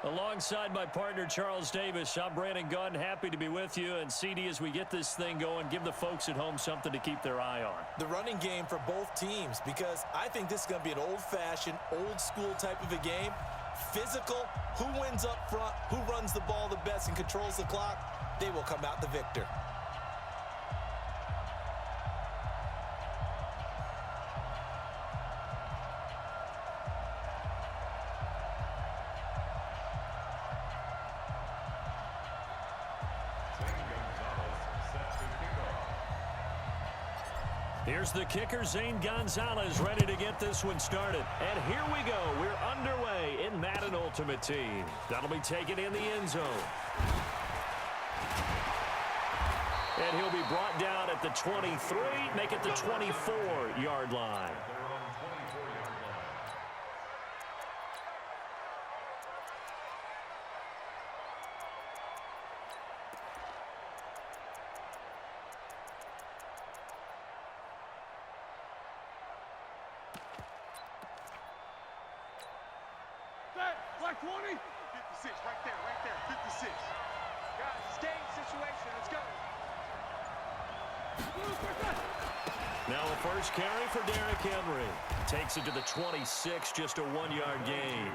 Alongside my partner, Charles Davis, I'm Brandon Gunn. Happy to be with you. And, CD, as we get this thing going, give the folks at home something to keep their eye on. The running game for both teams, because I think this is going to be an old-fashioned, old-school type of a game. Physical, who wins up front, who runs the ball the best and controls the clock, they will come out the victor. Here's the kicker, Zane Gonzalez, ready to get this one started. And here we go. We're underway in Madden Ultimate Team. That'll be taken in the end zone. And he'll be brought down at the 23, make it the 24-yard line. Like 20? 56, right there, 56. Guys, it's game situation. Let's go. Now a first carry for Derrick Henry. Takes it to the 26, just a 1-yard gain.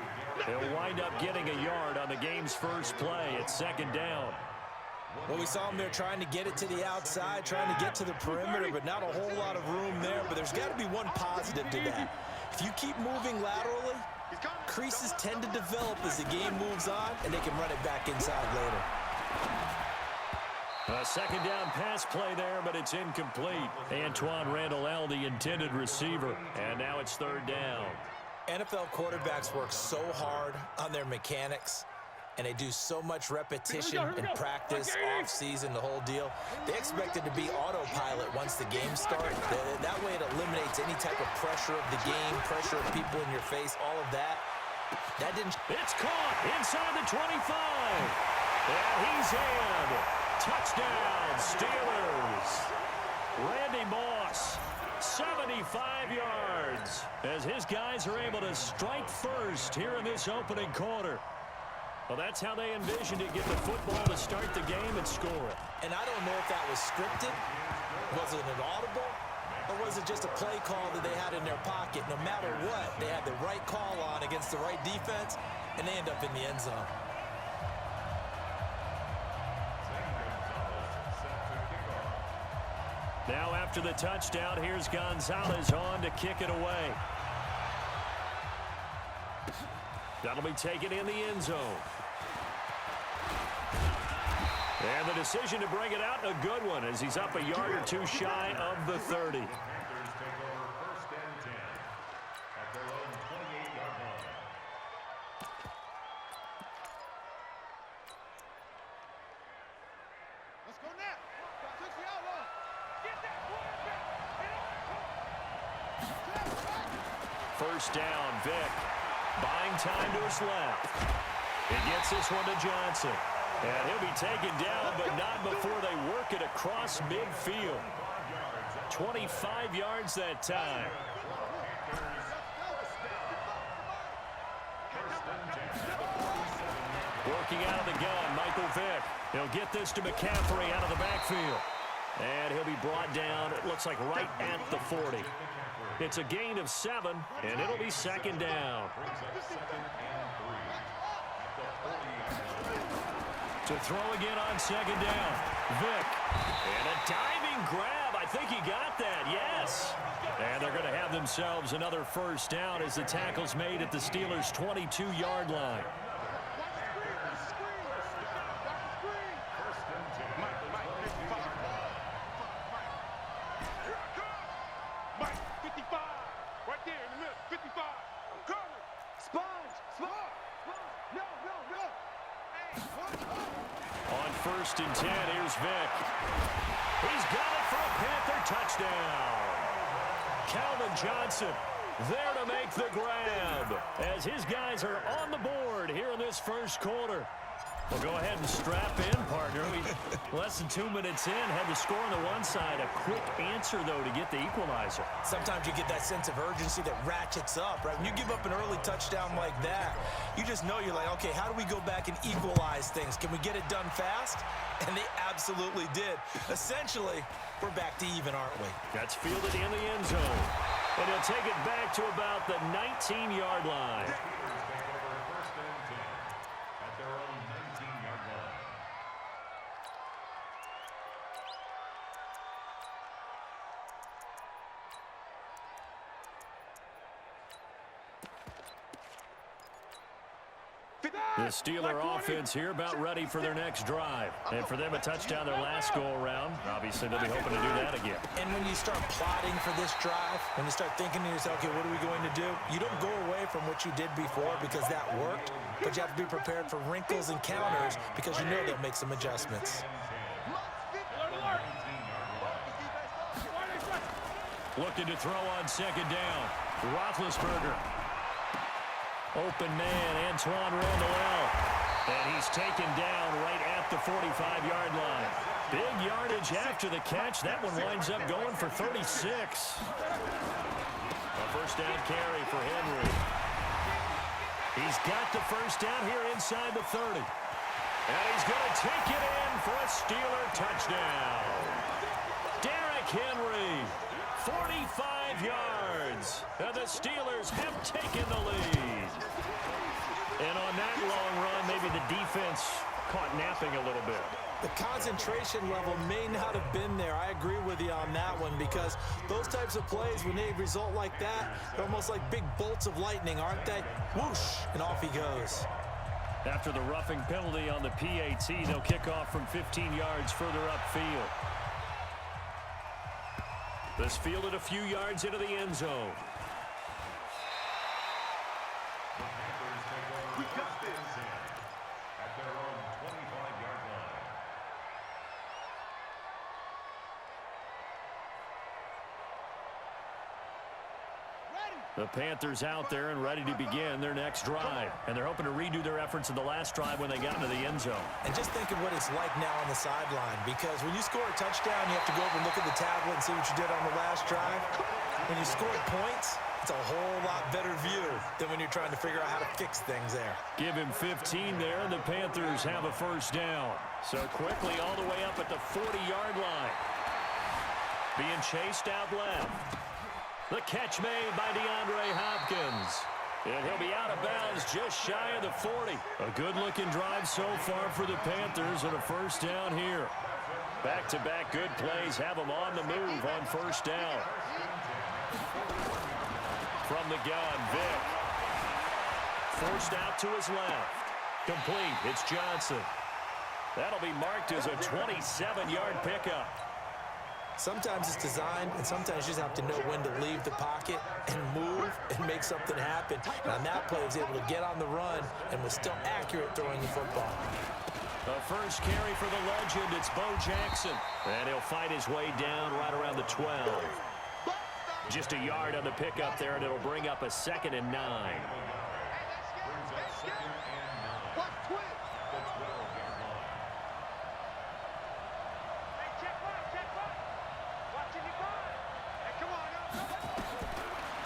He'll wind up getting a yard on the game's first play. It's second down. Well, we saw him there trying to get it to the outside, trying to get to the perimeter, but not a whole lot of room there. But there's got to be one positive to that. If you keep moving laterally, creases tend to develop as the game moves on, and they can run it back inside later. A second down pass play there, but it's incomplete. Antoine Randall, the intended receiver, and now it's third down. NFL quarterbacks work so hard on their mechanics, and they do so much repetition and practice, off-season, the whole deal. They expect it to be autopilot once the game starts. That way it eliminates any type of pressure of the game, pressure of people in your face, all of that. That didn't... It's caught inside the 25. And he's in. Touchdown, Steelers. Randy Moss, 75 yards, as his guys are able to strike first here in this opening quarter. Well, that's how they envisioned it, get the football to start the game and score it. And I don't know if that was scripted. Was it an audible? Or was it just a play call that they had in their pocket? No matter what, they had the right call on against the right defense, and they end up in the end zone. Now after the touchdown, here's Gonzalez on to kick it away. That'll be taken in the end zone. And the decision to bring it out, a good one, as he's up a yard or two shy of the 30. Let's go now. Touch the outlaw. Get that quarterback. First down, Vic. Buying time to his left. He gets this one to Johnson. And he'll be taken down, but not before they work it across midfield. 25 yards that time. Working out of the gun, Michael Vick. He'll get this to McCaffrey out of the backfield. And he'll be brought down, it looks like right at the 40. It's a gain of 7, and it'll be second down. To throw again on second down. Vick. And a diving grab. I think he got that. Yes. And they're going to have themselves another first down as the tackle's made at the Steelers' 22-yard line. First and 10, here's Vick. He's got it for a Panther touchdown. Calvin Johnson there to make the grab as his guys are on the board here in this first quarter. Well, go ahead and strap in, partner. Less than 2 minutes in, had the score on the one side. A quick answer, though, to get the equalizer. Sometimes you get that sense of urgency that ratchets up, right? When you give up an early touchdown like that, you just know you're like, okay, how do we go back and equalize things? Can we get it done fast? And they absolutely did. Essentially, we're back to even, aren't we? That's fielded in the end zone. And he'll take it back to about the 19-yard line. The Steeler offense here about ready for their next drive. And for them, a touchdown their last go-around. Obviously, they'll be hoping to do that again. And when you start plotting for this drive, when you start thinking to yourself, okay, what are we going to do? You don't go away from what you did before because that worked, but you have to be prepared for wrinkles and counters because you know they'll make some adjustments. Looking to throw on second down. Roethlisberger. Open man, Antoine Randall. And he's taken down right at the 45-yard line. Big yardage after the catch. That one winds up going for 36. A first down carry for Henry. He's got the first down here inside the 30. And he's going to take it in for a Steeler touchdown. Derrick Henry, 45 yards. And the Steelers have taken the lead. And on that long run, maybe the defense caught napping a little bit. The concentration level may not have been there. I agree with you on that one because those types of plays, when they result like that, they're almost like big bolts of lightning, aren't they? Whoosh, and off he goes. After the roughing penalty on the PAT, they'll kick off from 15 yards further upfield. This fielded a few yards into the end zone. We got this. At their own 25-yard line. The Panthers out there and ready to begin their next drive. And they're hoping to redo their efforts in the last drive when they got into the end zone. And just think of what it's like now on the sideline, because when you score a touchdown, you have to go over and look at the tablet and see what you did on the last drive. When you scored points, it's a whole lot better view than when you're trying to figure out how to fix things there. Give him 15 there, and the Panthers have a first down. So quickly all the way up at the 40-yard line. Being chased out left. The catch made by DeAndre Hopkins. And he'll be out of bounds just shy of the 40. A good-looking drive so far for the Panthers and a first down here. Back-to-back good plays have them on the move on first down. From the gun, Vick. Forced out to his left. Complete. It's Johnson. That'll be marked as a 27-yard pickup. Sometimes it's designed, and sometimes you just have to know when to leave the pocket and move and make something happen. And on that play, he was able to get on the run and was still accurate throwing the football. The first carry for the legend, it's Bo Jackson. And he'll fight his way down right around the 12. Just a yard on the pickup there, and it'll bring up a 2nd and 9.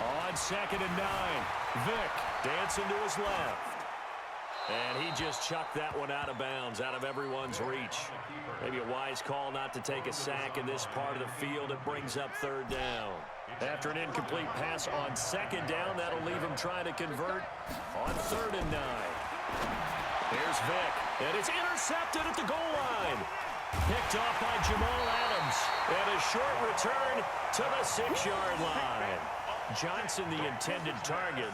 On 2nd and 9, Vick dancing to his left. And he just chucked that one out of bounds, out of everyone's reach. Maybe a wise call not to take a sack in this part of the field. It brings up 3rd down. After an incomplete pass on 2nd down, that'll leave him trying to convert on 3rd and 9. Here's Vick, and it's intercepted at the goal line. Picked off by Jamal Adams, and a short return to the 6-yard line. Johnson, the intended target.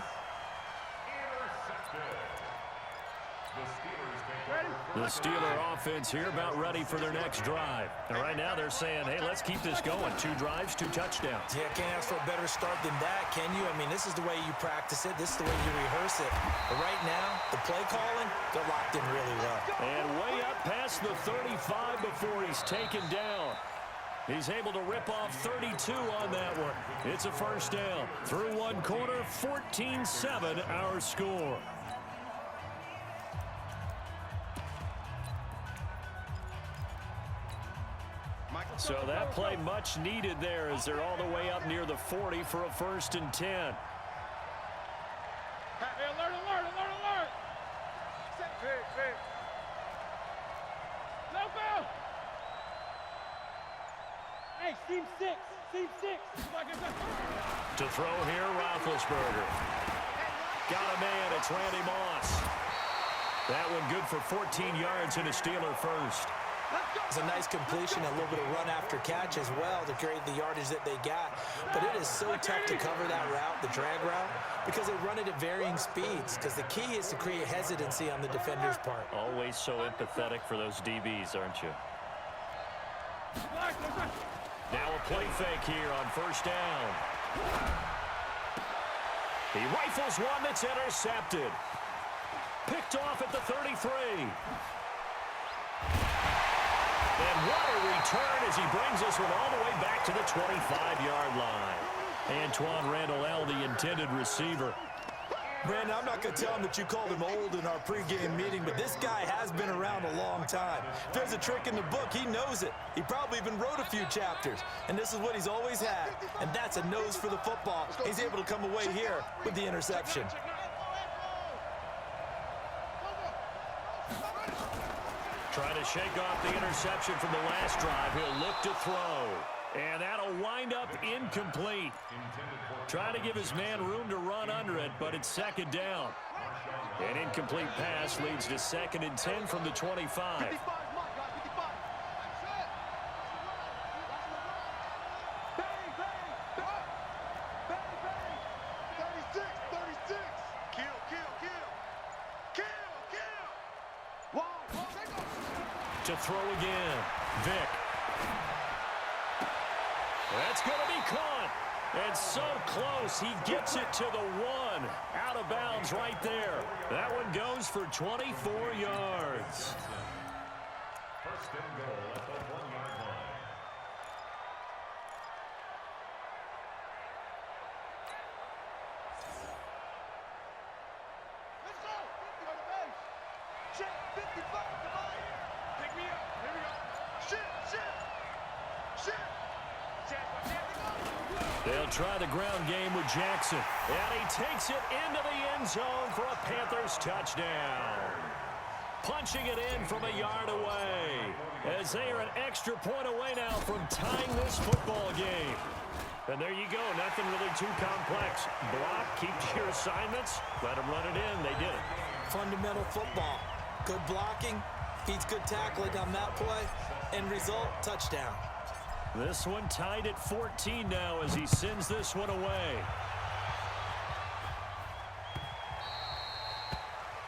The Steeler offense here about ready for their next drive. And right now they're saying, hey, let's keep this going. 2 drives, 2 touchdowns. Yeah, can't ask for a better start than that, can you? I mean, this is the way you practice it. This is the way you rehearse it. But right now, the play calling, they're locked in really well. And way up past the 35 before he's taken down. He's able to rip off 32 on that one. It's a first down. Through 1 quarter, 14-7 our score. So that play much needed there as they're all the way up near the 40 for a 1st and 10. Hey, alert, alert, alert, alert! Big. No foul! Hey, team 6. To throw here, Roethlisberger. Got a man, it's Randy Moss. That one good for 14 yards and a Steeler first. It's a nice completion, a little bit of run after catch as well to create the yardage that they got. But it is so tough to cover that route, the drag route, because they run it at varying speeds. Because the key is to create hesitancy on the defender's part. Always so empathetic for those DBs, aren't you? Now a play fake here on 1st down. He rifles one that's intercepted. Picked off at the 33. And what a return as he brings this one all the way back to the 25-yard line. Antoine Randall, the intended receiver. Brandon, I'm not going to tell him that you called him old in our pregame meeting, but this guy has been around a long time. If there's a trick in the book, he knows it. He probably even wrote a few chapters, and this is what he's always had, and that's a nose for the football. He's able to come away here with the interception. Trying to shake off the interception from the last drive. He'll look to throw. And that'll wind up incomplete. Trying to give his man room to run under it, but it's 2nd down. An incomplete pass leads to 2nd and 10 from the 25. To throw again. Vick. That's going to be caught. And so close, he gets it to the 1. Out of bounds right there. That one goes for 24 yards. 1st and goal at the 1-yard line. Let's go! On the base! Check 55, come on! Pick me up! Here we go! Shit! They'll try the ground game with Jackson. And he takes it into the end zone for a Panthers touchdown. Punching it in from a yard away. As they are an extra point away now from tying this football game. And there you go. Nothing really too complex. Block, keep your assignments. Let them run it in. They did it. Fundamental football. Good blocking. Beats good tackling on that play. End result, touchdown. This one tied at 14 now as he sends this one away.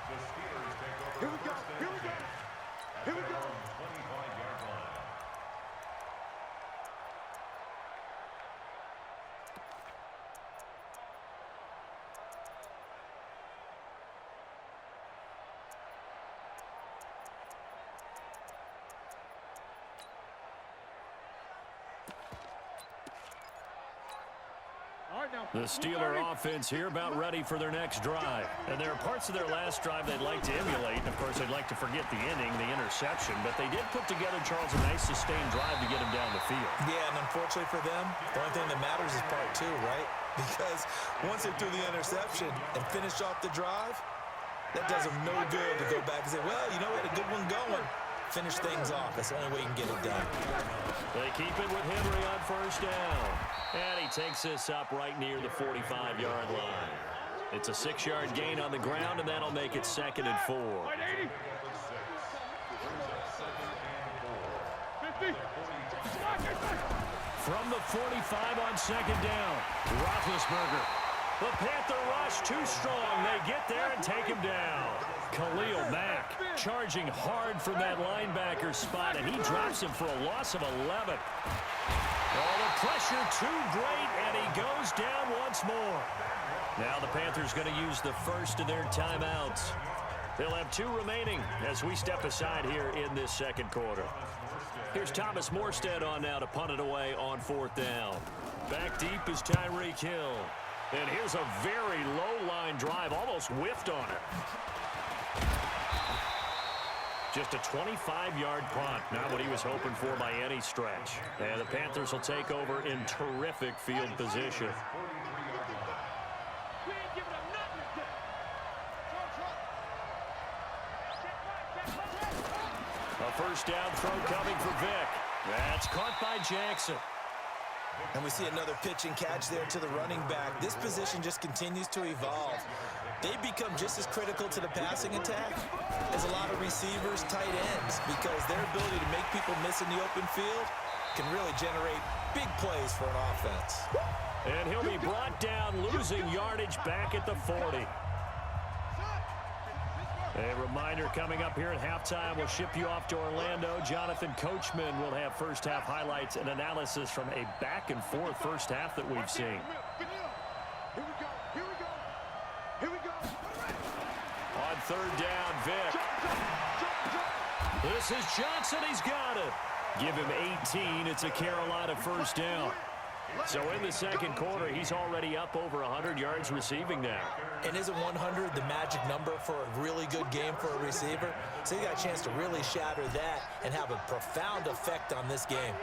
The Steelers take over. Here we go! Here we go! Here we go! 25-yard line. The Steeler offense here about ready for their next drive. And there are parts of their last drive they'd like to emulate. Of course, they'd like to forget the inning, the interception. But they did put together, Charles, a nice sustained drive to get him down the field. Yeah, and unfortunately for them, the only thing that matters is part 2, right? Because once they threw the interception and finished off the drive, that does them no good to go back and say, well, you know, we had a good one going. Finish things off. That's the only way you can get it done. They keep it with Henry on 1st down. And he takes this up right near the 45-yard line. It's a 6-yard gain on the ground, and that'll make it 2nd and 4. 50. From the 45 on 2nd down, Roethlisberger. The Panther rush too strong. They get there and take him down. Khalil Mack charging hard from that linebacker spot, and he drops him for a loss of 11. Oh, the pressure too great, and he goes down once more. Now the Panthers going to use the first of their timeouts. They'll have 2 remaining as we step aside here in this 2nd quarter. Here's Thomas Morstead on now to punt it away on 4th down. Back deep is Tyreek Hill. And here's a very low line drive, almost whiffed on it. Just a 25-yard punt. Not what he was hoping for by any stretch. And the Panthers will take over in terrific field position. A first down throw coming for Vic. That's caught by Jackson. And we see another pitch and catch there to the running back. This position just continues to evolve. They become just as critical to the passing attack as a lot of receivers, tight ends, because their ability to make people miss in the open field can really generate big plays for an offense. And he'll be brought down, losing yardage back at the 40. A reminder coming up here at halftime, we'll ship you off to Orlando. Jonathan Coachman will have first-half highlights and analysis from a back-and-forth first half that we've seen. On third down, Vic. This is Johnson. He's got it. Give him 18. It's a Carolina first down. So in the second quarter, he's already up over 100 yards receiving now. And isn't 100 the magic number for a really good game for a receiver? So he got a chance to really shatter that and have a profound effect on this game.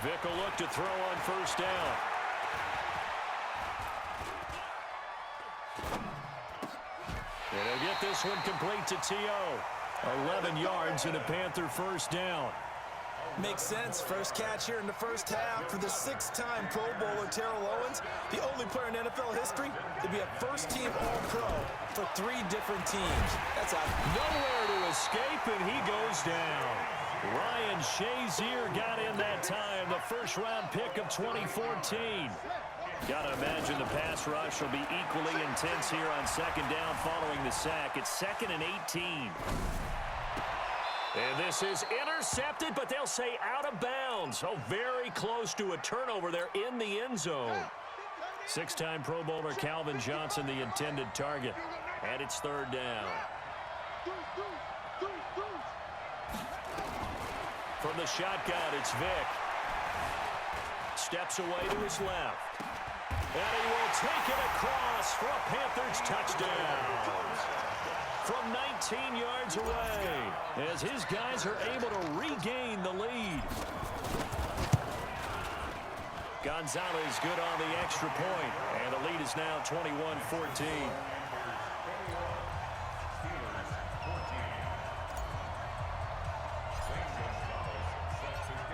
Vic will look to throw on first down. And he'll get this one complete to T.O. 11 yards and a Panther first down. Makes sense. First catch here in the first half for the 6-time Pro Bowler Terrell Owens, the only player in NFL history to be a first-team All-Pro for 3 different teams. That's out. Nowhere to escape, and he goes down. Ryan Shazier got in that time, the first-round pick of 2014. Got to imagine the pass rush will be equally intense here on second down following the sack. It's 2nd and 18. And this is intercepted, but they'll say out of bounds. Oh, very close to a turnover there in the end zone. 6-time Pro Bowler Calvin Johnson, the intended target. And it's third down. From the shotgun, it's Vic. Steps away to his left. And he will take it across for a Panthers touchdown. From 19 yards away, as his guys are able to regain the lead. Gonzalez good on the extra point, and the lead is now 21-14.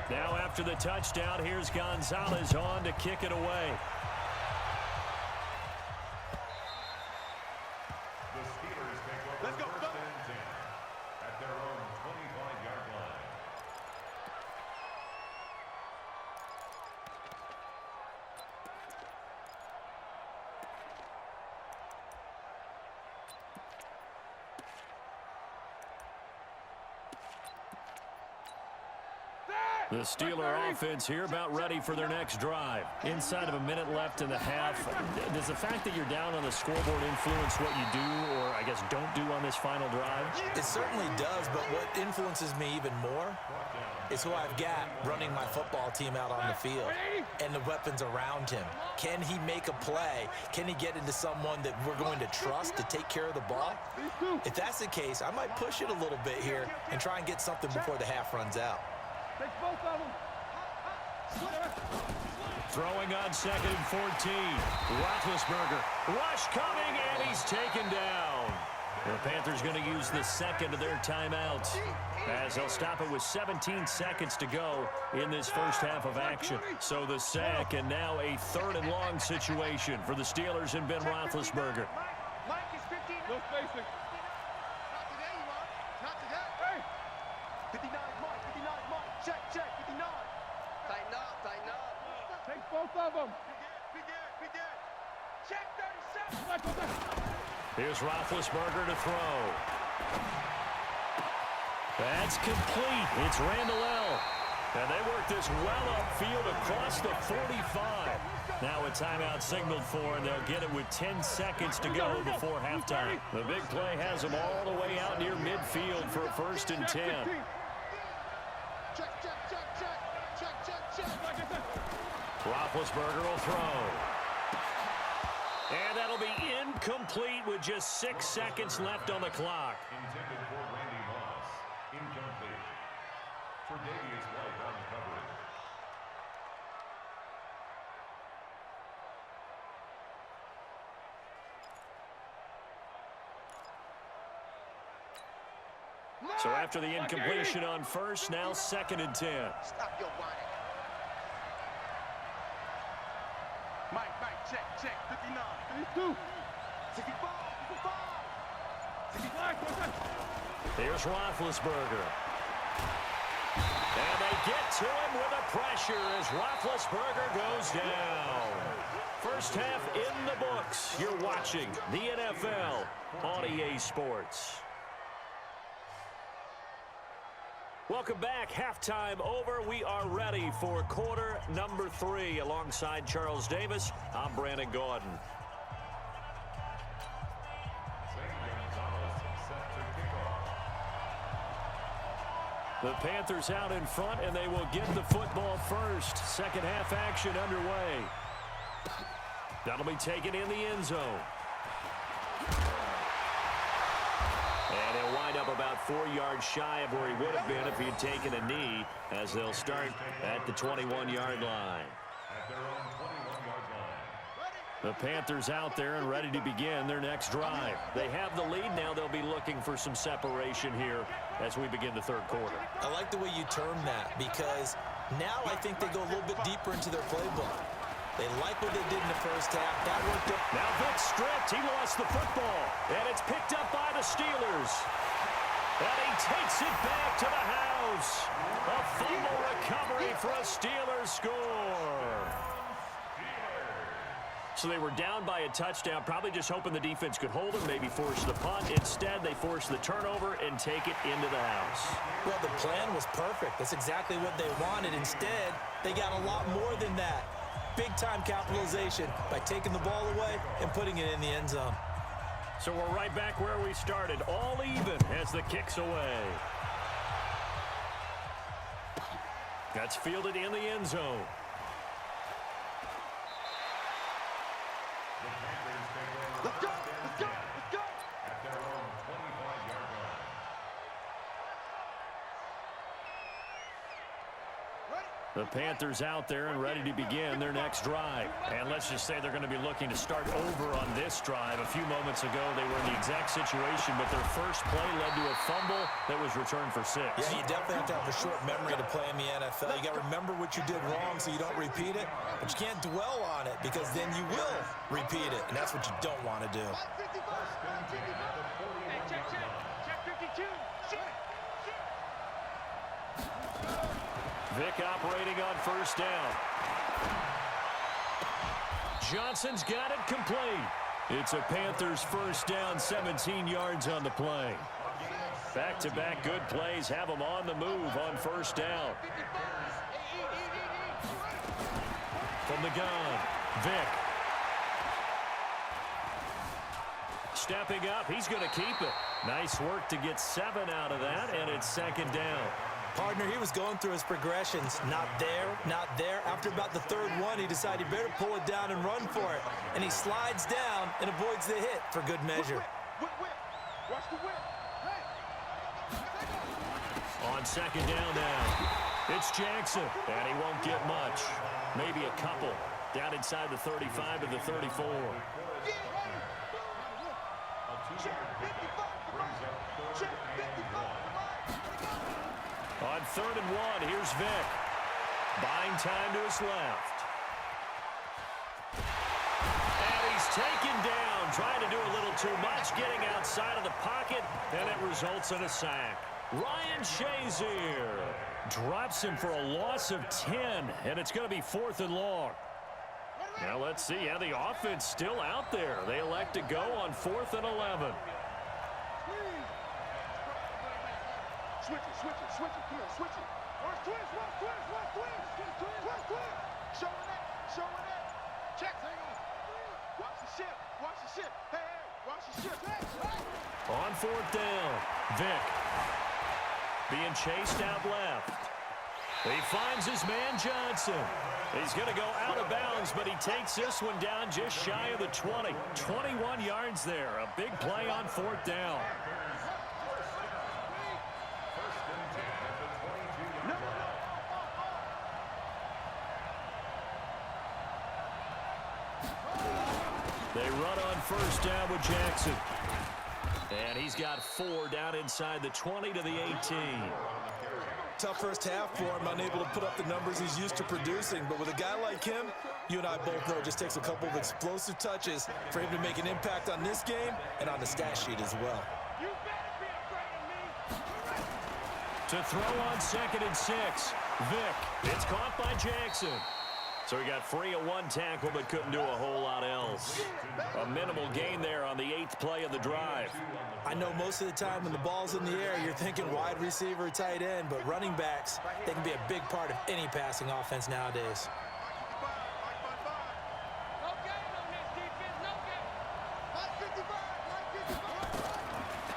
Now after the touchdown, here's Gonzalez on to kick it away. Let's go. At their own 25-yard line. The Steeler offense here about ready for their next drive. Inside of a minute left in the half. Does the fact that you're down on the scoreboard influence what you do, or I guess don't do on this final drive? It certainly does, but what influences me even more is who I've got running my football team out on the field and the weapons around him. Can he make a play? Can he get into someone that we're going to trust to take care of the ball? If that's the case, I might push it a little bit here and try and get something before the half runs out. Take both of them. Throwing on 2nd and 14. Roethlisberger. Rush coming, and he's taken down. The Panthers going to use the second of their timeouts, as they'll stop it with 17 seconds to go in this first half of action. So the sack, and now a 3rd and long situation for the Steelers and Ben Roethlisberger. Mike is 15. No spacing. Not today, you are. Not today. Hey. 59, Mike. 59, Mike. Check. 59. Tighten up. Take both of them. Be good. Check 37. Here's Roethlisberger to throw. That's complete. It's Randall L. And they work this well upfield across the 45. Now a timeout signaled for, and they'll get it with 10 seconds to go before halftime. The big play has them all the way out near midfield for a 1st and 10. Check. Roethlisberger will throw. That'll be incomplete with just 6 seconds left on the clock. Intended for Randy Moss. Incomplete. For Davius White on the coverage. So after the incompletion on first, now 2nd and 10. Stop your whining. Mike, check, 59. 52. 65, 65. Here's Roethlisberger. And they get to him with the pressure as Roethlisberger goes down. First half in the books. You're watching the NFL on EA Sports. Welcome back. Halftime over. We are ready for quarter number 3. Alongside Charles Davis, I'm Brandon Gordon. The Panthers out in front, and they will get the football first. Second half action underway. That'll be taken in the end zone. And he'll wind up about 4 yards shy of where he would have been if he had taken a knee, as they'll start at the 21-yard line. At their own 21-yard line. The Panthers out there and ready to begin their next drive. They have the lead now. They'll be looking for some separation here as we begin the third quarter. I like the way you term that, because now I think they go a little bit deeper into their playbook. They like what they did in the first half. That worked out. Now Vic stripped. He lost the football. And it's picked up by the Steelers. And he takes it back to the house. A fumble recovery for a Steelers score. So they were down by a touchdown, probably just hoping the defense could hold them, maybe force the punt. Instead, they force the turnover and take it into the house. Well, the plan was perfect. That's exactly what they wanted. Instead, they got a lot more than that. Big-time capitalization by taking the ball away and putting it in the end zone. So we're right back where we started, all even as the kick's away. That's fielded in the end zone. Let's go, let's go, let's go. At their own 25-yard line. The Panthers out there and ready to begin their next drive. And let's just say they're going to be looking to start over on this drive. A few moments ago, they were in the exact situation, but their first play led to a fumble that was returned for 6. Yeah, you definitely have to have a short memory to play in the NFL. You got to remember what you did wrong so you don't repeat it, but you can't dwell on it because then you will repeat it, and that's what you don't want to do. Vic operating on first down. Johnson's got it complete. It's a Panthers first down, 17 yards on the play. Back-to-back good plays have them on the move on first down. From the gun, Vic. Stepping up, he's going to keep it. Nice work to get 7 out of that, and it's second down. Partner, he was going through his progressions. Not there, not there. After about the third one, he decided he better pull it down and run for it. And he slides down and avoids the hit for good measure. Watch the whip. On second down now, it's Jackson, and he won't get much. Maybe a couple. Down inside the 35 to the 34. On third and 1, here's Vic. Buying time to his left. And he's taken down, trying to do a little too much, getting outside of the pocket, and it results in a sack. Ryan Shazier drops him for a loss of 10, and it's going to be 4th and long. Now let's see how the offense still out there. They elect to go on 4th and 11. Switch it, come on, switch it. Twist. Showing it. Check, hang on. Watch the ship. Hey, watch the ship. Hey. On 4th down, Vic being chased out left. He finds his man Johnson. He's going to go out of bounds, but he takes this one down just shy of the 20. 21 yards there. A big play on fourth down. They run on first down with Jackson. And he's got 4 down inside the 20 to the 18. Tough first half for him, unable to put up the numbers he's used to producing. But with a guy like him, you and I both know it just takes a couple of explosive touches for him to make an impact on this game and on the stat sheet as well. To throw on 2nd and 6. Vick. It's caught by Jackson. So he got free of 1 tackle but couldn't do a whole lot else. A minimal gain there on the 8th play of the drive. I know most of the time when the ball's in the air, you're thinking wide receiver, tight end, but running backs, they can be a big part of any passing offense nowadays.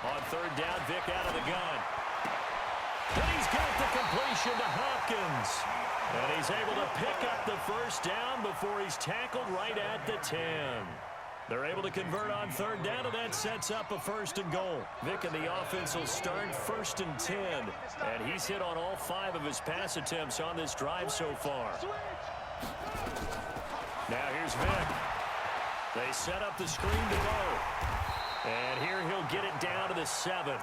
On 3rd down, Vick out of the gun. And he's got the completion to Hopkins. And he's able to pick up the first down before he's tackled right at the 10. They're able to convert on 3rd down, and that sets up a 1st and goal. Vick and the offense will start 1st and 10. And he's hit on all 5 of his pass attempts on this drive so far. Now here's Vick. They set up the screen to go. And here he'll get it down to the 7.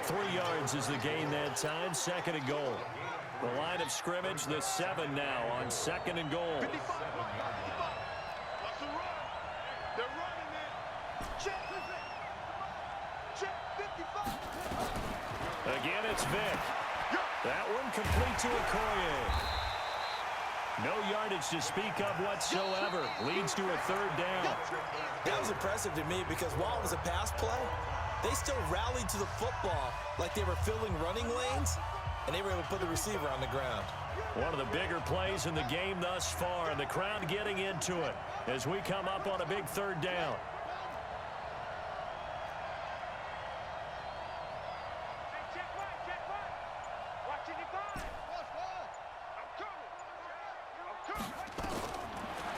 3 yards is the gain that time, 2nd and goal. The line of scrimmage, the 7 now on 2nd and goal. Again, it's Vick. That one complete to Okoye. No yardage to speak of whatsoever. Leads to a 3rd down. That was impressive to me because while it was a pass play, they still rallied to the football like they were filling running lanes, and they were able to put the receiver on the ground. One of the bigger plays in the game thus far, and the crowd getting into it as we come up on a big 3rd down.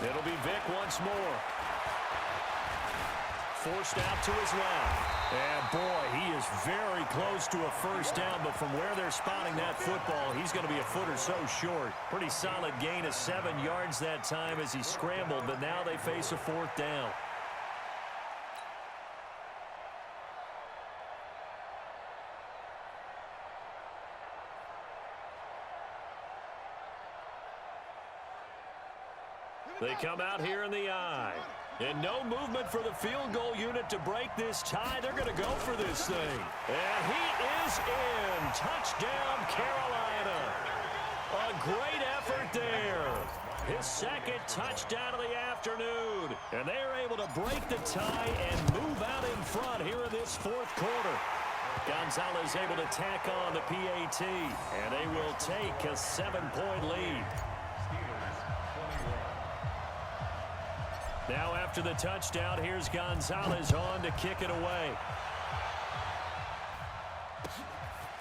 It'll be Vick once more. Forced out to his left. And boy, he is very close to a first down, but from where they're spotting that football, he's going to be a foot or so short. Pretty solid gain of 7 yards that time as he scrambled, but now they face a 4th down. They come out here in the I. And no movement for the field goal unit to break this tie. They're going to go for this thing. And he is in. Touchdown, Carolina. A great effort there. His 2nd touchdown of the afternoon. And they're able to break the tie and move out in front here in this 4th quarter. Gonzalez able to tack on the PAT. And they will take a 7-point lead. Now after the touchdown, here's Gonzalez on to kick it away.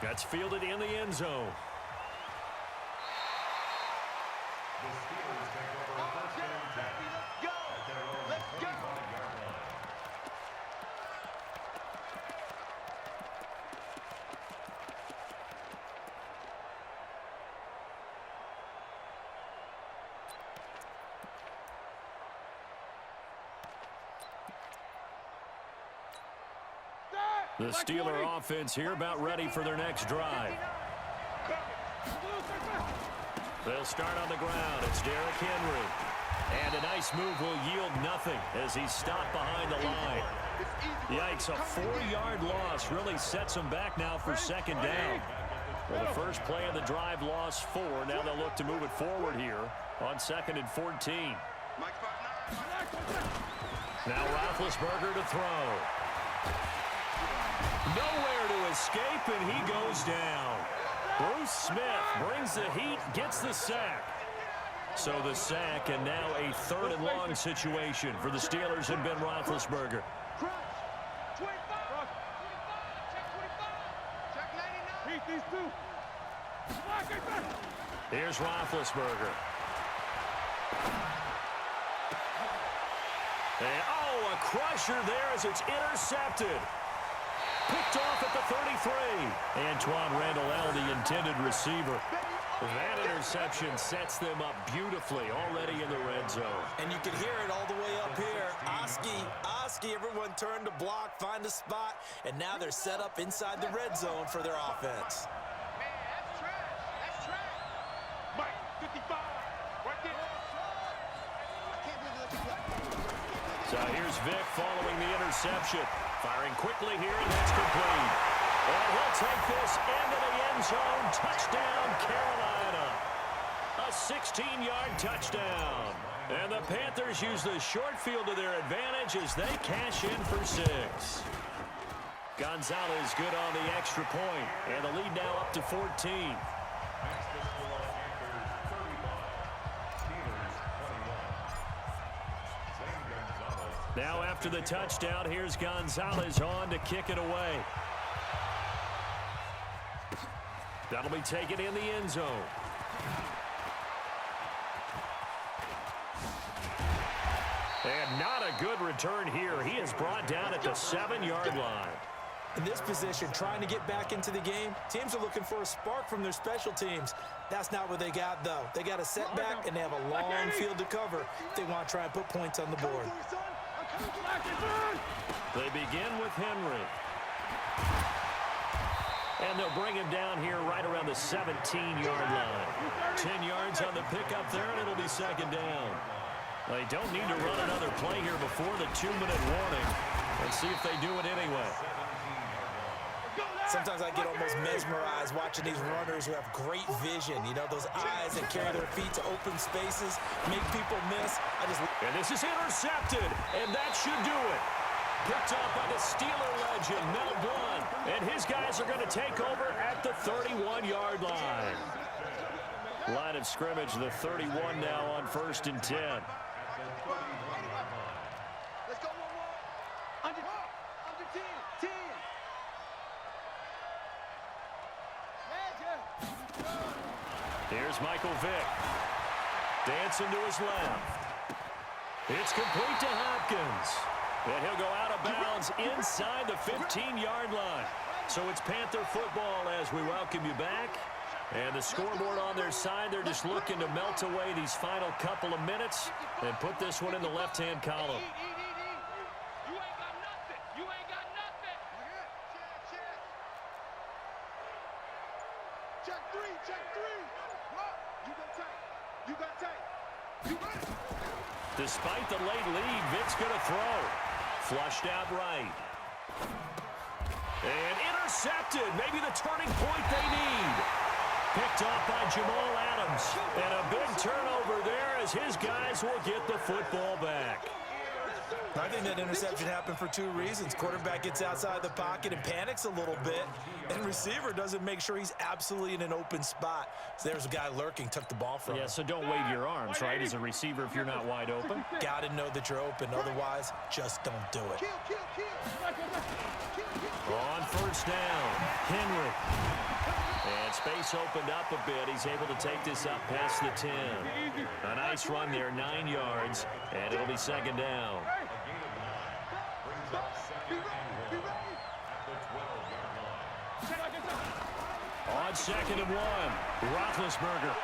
That's fielded in the end zone. The Steelers take over 1st and 10 at their own 25-yard line. The Steeler offense here about ready for their next drive. They'll start on the ground. It's Derrick Henry. And a nice move will yield nothing as he's stopped behind the line. Yikes, a 4-yard loss really sets them back now for 2nd down. Well, the first play of the drive lost 4. Now they'll look to move it forward here on 2nd and 14. Now Roethlisberger to throw. Nowhere to escape, and he goes down. Bruce Smith brings the heat, gets the sack. So the sack, and now a 3rd and long situation for the Steelers and Ben Roethlisberger. Here's Roethlisberger. And, oh, a crusher there as it's intercepted. Picked off at the 33. Antoine Randall, the intended receiver. That interception sets them up beautifully already in the red zone. And you can hear it all the way up here. Oski, everyone turned to block, find a spot, and now they're set up inside the red zone for their offense. Man, that's trash. That's trash. Mike, 55. Right there. I can't believe they let you play. So here's Vic following the interception. Firing quickly here, and that's complete. And he'll take this into the end zone. Touchdown, Carolina. A 16-yard touchdown. And the Panthers use the short field to their advantage as they cash in for 6. Gonzalez good on the extra point, and the lead now up to 14. Next to score, Panthers 35, Steelers 21. Zane Gonzalez. Now after the touchdown, here's Gonzalez on to kick it away. That'll be taken in the end zone. And not a good return here. He is brought down at the 7-yard line. In this position, trying to get back into the game, teams are looking for a spark from their special teams. That's not what they got, though. They got a setback, and they have a long field to cover if they want to try and put points on the board. They begin with Henry. And they'll bring him down here right around the 17-yard line. 10 yards on the pickup there, and it'll be second down. They don't need to run another play here before the 2-minute warning. Let's see if they do it anyway. Sometimes I get almost mesmerized watching these runners who have great vision. You know, those eyes that carry their feet to open spaces, make people miss. And this is intercepted, and that should do it. Picked up by the Steeler legend, Mel Blount. And his guys are going to take over at the 31-yard line. Line of scrimmage, the 31 now on 1st and 10. Let's go 1-1. Under 10. 10. Here's Michael Vick. Dancing to his left. It's complete to Hopkins. And he'll go out of bounds inside the 15-yard line. So it's Panther football as we welcome you back. And the scoreboard on their side, they're just looking to melt away these final couple of minutes and put this one in the left-hand column. You ain't got nothing. You ain't got nothing. Check 3. Check 3. You got tight. You got tight. You got it. Despite the late lead, Vic's going to throw. Flushed out right. And intercepted. Maybe the turning point they need. Picked off by Jamal Adams. And a big turnover there as his guys will get the football back. I think that interception happened for 2 reasons. Quarterback gets outside the pocket and panics a little bit, and receiver doesn't make sure he's absolutely in an open spot. So there's a guy lurking, took the ball from him. Yeah, so don't wave your arms, right, as a receiver if you're not wide open. Got to know that you're open. Otherwise, just don't do it. On 1st down, Henry. And space opened up a bit. He's able to take this up past the 10. A nice run there, 9 yards, and it'll be second down. On 2nd and 1, Roethlisberger.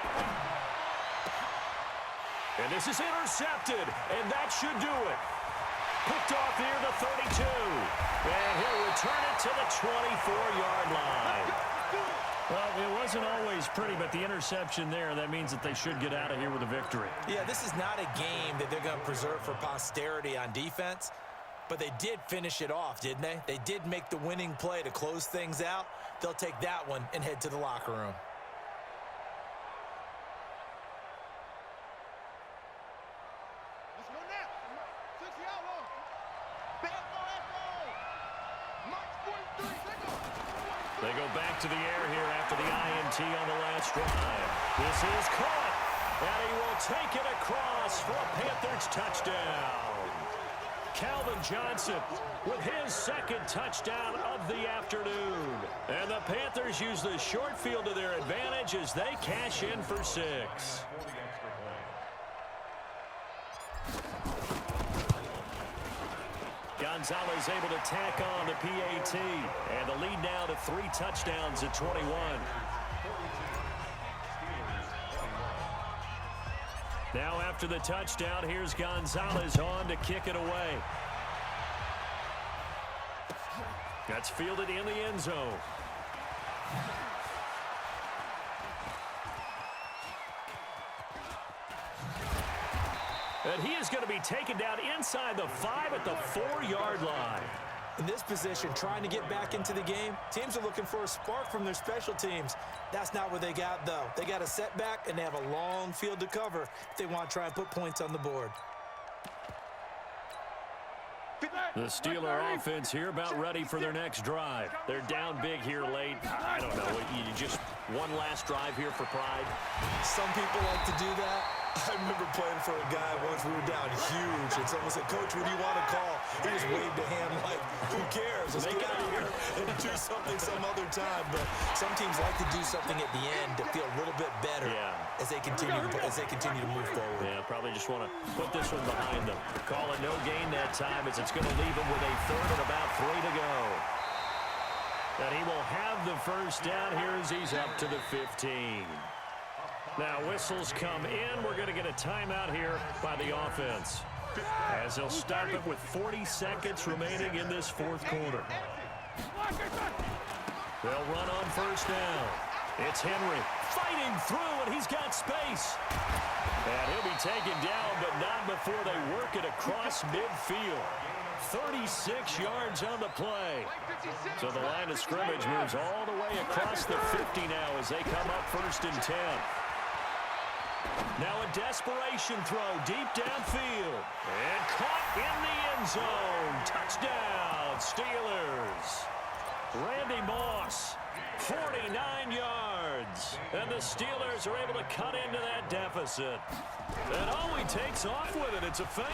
And this is intercepted, and that should do it. Picked off near the 32. And he'll return it to the 24-yard line. Well, it wasn't always pretty, but the interception there, that means that they should get out of here with a victory. Yeah, this is not a game that they're going to preserve for posterity on defense, but they did finish it off, didn't they? They did make the winning play to close things out. They'll take that one and head to the locker room. They go back to the air here after the INT on the last drive. This is caught, and he will take it across for a Panthers touchdown. Calvin Johnson with his second touchdown of the afternoon. And the Panthers use the short field to their advantage as they cash in for 6. Gonzalez able to tack on the PAT. And the lead now to 3 touchdowns at 21. Now after the touchdown, here's Gonzalez on to kick it away. That's fielded in the end zone. And he is going to be taken down inside the 5 at the 4-yard line. In this position, trying to get back into the game, teams are looking for a spark from their special teams. That's not what they got, though. They got a setback, and they have a long field to cover if they want to try and put points on the board. The Steeler offense here about ready for their next drive. They're down big here late. I don't know. You just one last drive here for pride. Some people like to do that. I remember playing for a guy once. We were down huge, and someone said, "Coach, what do you want to call?" He just waved a hand like, "Who cares? Let's get out of here and do something some other time." But some teams like to do something at the end to feel a little bit better as they continue to move forward. Yeah, probably just want to put this one behind them. Call it no gain that time as it's going to leave them with a 3rd and about 3 to go. And he will have the first down here as he's up to the 15. Now whistles come in. We're going to get a timeout here by the offense as they'll stop it with 40 seconds remaining in this 4th quarter. They'll run on first down. It's Henry fighting through, and he's got space. And he'll be taken down, but not before they work it across midfield. 36 yards on the play. So the line of scrimmage moves all the way across the 50 now as they come up 1st and 10. Now a desperation throw deep downfield. And caught in the end zone. Touchdown, Steelers. Randy Moss, 49 yards. And the Steelers are able to cut into that deficit. And oh, he takes off with it. It's a fake.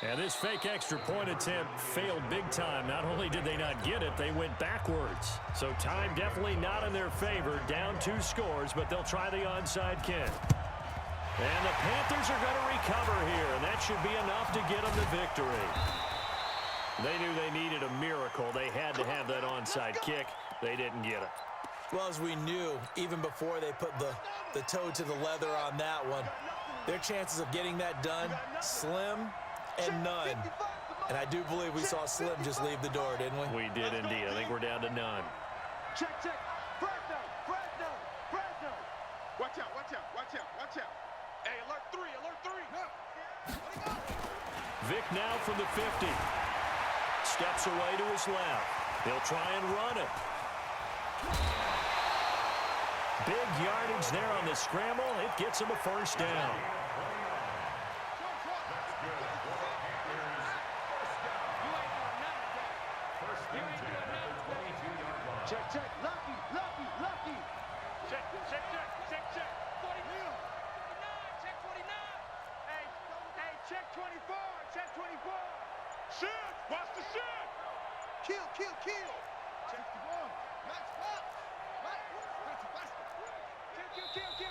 And this fake extra point attempt failed big time. Not only did they not get it, they went backwards. So time definitely not in their favor. Down 2 scores, but they'll try the onside kick. And the Panthers are going to recover here, and that should be enough to get them the victory. They knew they needed a miracle. They had to have that onside kick. They didn't get it. Well, as we knew, even before they put the toe to the leather on that one, their chances of getting that done, slim and none. And I do believe we saw Slim just leave the door, didn't we? We did indeed. I think we're down to none. Check. Fresno. Watch out. Hey, alert 3. Vic now from the 50. Steps away to his left. He'll try and run it. Big yardage there on the scramble. It gets him a first down. Check. Lucky. Check. 49. Check 49. Hey, check 24. Shoot. Watch the shoot. Kill. Check the ball.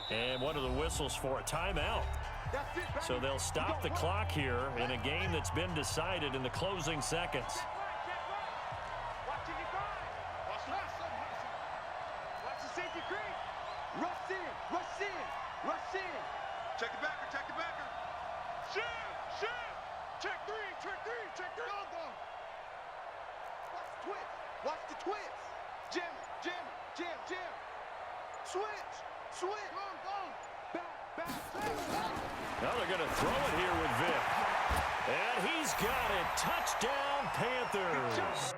Kill. And one of the whistles for a timeout. So they'll stop the clock here in a game that's been decided in the closing seconds. Rush in. Check the backer. Shoot. Check three. Watch the twist. Jam. Switch. Back. Now they're going to throw it here with Vic. And he's got it. Touchdown, Panthers.